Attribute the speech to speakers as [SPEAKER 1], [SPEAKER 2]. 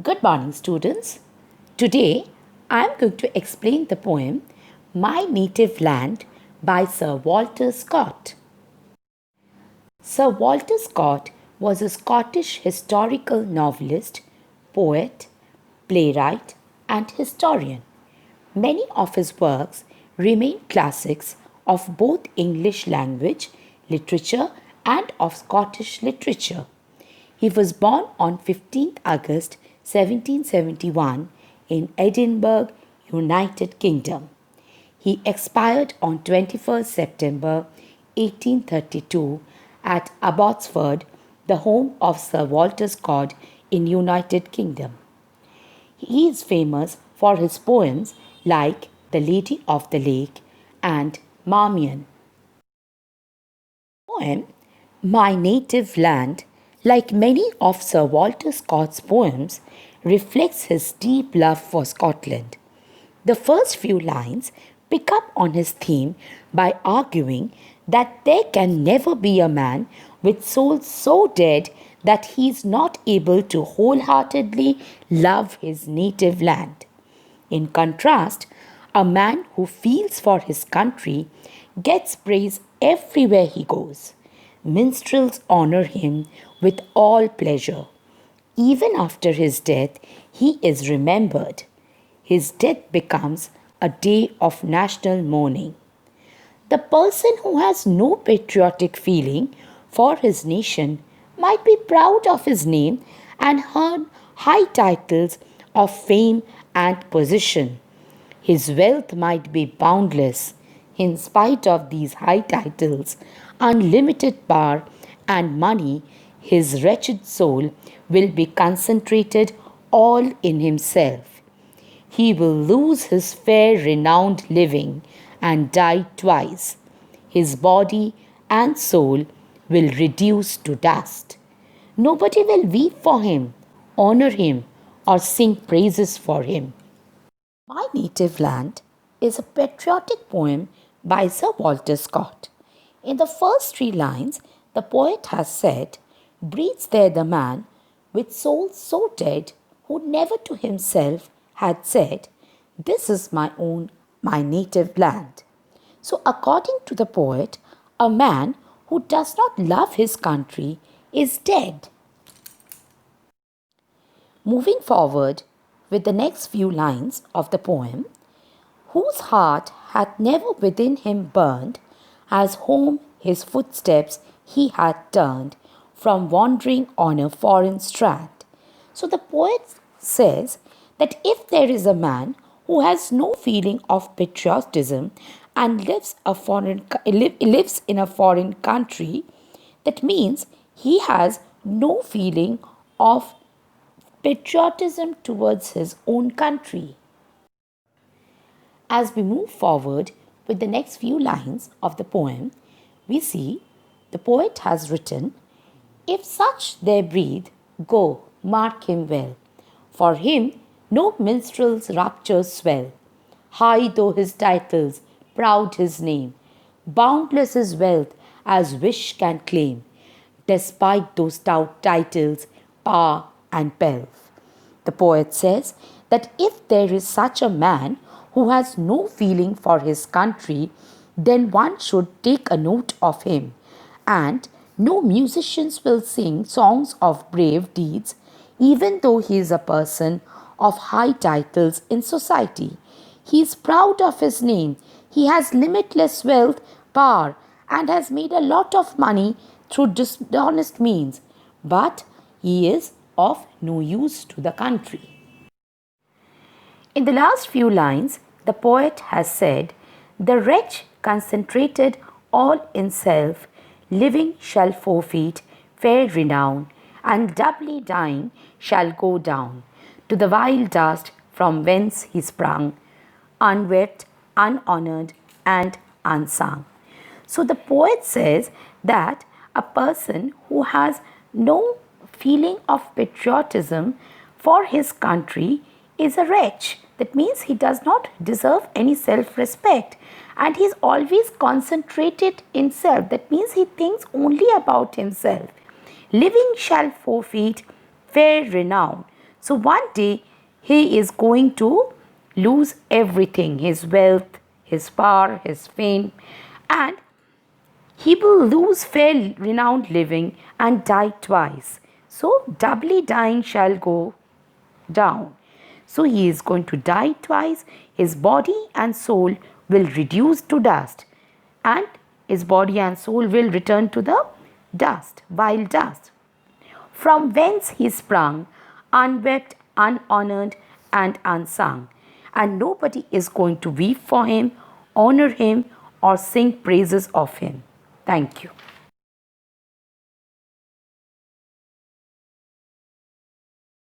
[SPEAKER 1] Good morning, students. Today I am going to explain the poem My Native Land by Sir Walter Scott. Sir Walter Scott was a Scottish historical novelist, poet, playwright, and historian. Many of his works remain classics of both English language literature and of Scottish literature. He was born on 15th August 1771 in Edinburgh, United Kingdom. He expired on 21st September 1832 at Abbotsford, the home of Sir Walter Scott in United Kingdom. He is famous for his poems like The Lady of the Lake and Marmion. The poem My Native Land, like many of Sir Walter Scott's poems, reflects his deep love for Scotland. The first few lines pick up on his theme by arguing that there can never be a man with soul so dead that he is not able to wholeheartedly love his native land. In contrast, a man who feels for his country gets praise everywhere he goes. Minstrels honor him with all pleasure. Even after his death, he is remembered. His death becomes a day of national mourning. The person who has no patriotic feeling for his nation might be proud of his name and earn high titles of fame and position. His wealth might be boundless. In spite of these high titles, unlimited power, and money, his wretched soul will be concentrated all in himself. He will lose his fair renowned living and die twice. His body and soul will reduce to dust. Nobody will weep for him, honor him, or sing praises for him. My Native Land is a patriotic poem by Sir Walter Scott. In the first three lines, the poet has said, Breathes there the man with soul so dead who never to himself had said, This is my own, my native land. So, according to the poet, a man who does not love his country is dead. Moving forward with the next few lines of the poem, whose heart hath never within him burned, as home his footsteps he hath turned from wandering on a foreign strand. So the poet says that if there is a man who has no feeling of patriotism and lives in a foreign country, that means he has no feeling of patriotism towards his own country. As we move forward with the next few lines of the poem, we see the poet has written, If such there breathe, go, mark him well. For him no minstrel's raptures swell. High though his titles, proud his name, boundless his wealth as wish can claim, despite those stout titles, power and pelf. The poet says that if there is such a man who has no feeling for his country, then one should take a note of him. And no musicians will sing songs of brave deeds, even though he is a person of high titles in society. He is proud of his name. He has limitless wealth, power, and has made a lot of money through dishonest means. But he is of no use to the country. In the last few lines, the poet has said, The wretch concentrated all in self, living shall forfeit fair renown, and doubly dying shall go down to the vile dust from whence he sprung, unwept, unhonored, and unsung. So the poet says that a person who has no feeling of patriotism for his country is a wretch. That means he does not deserve any self-respect and he's always concentrated in self. That means he thinks only about himself. Living shall forfeit fair renown. So one day he is going to lose everything, his wealth, his power, his fame, and he will lose fair renowned living and die twice. So doubly dying shall go down. So he is going to die twice. His body and soul will reduce to dust, and his body and soul will return to the dust, vile dust, from whence he sprung, unwept, unhonored, and unsung. And nobody is going to weep for him, honor him, or sing praises of him. Thank you.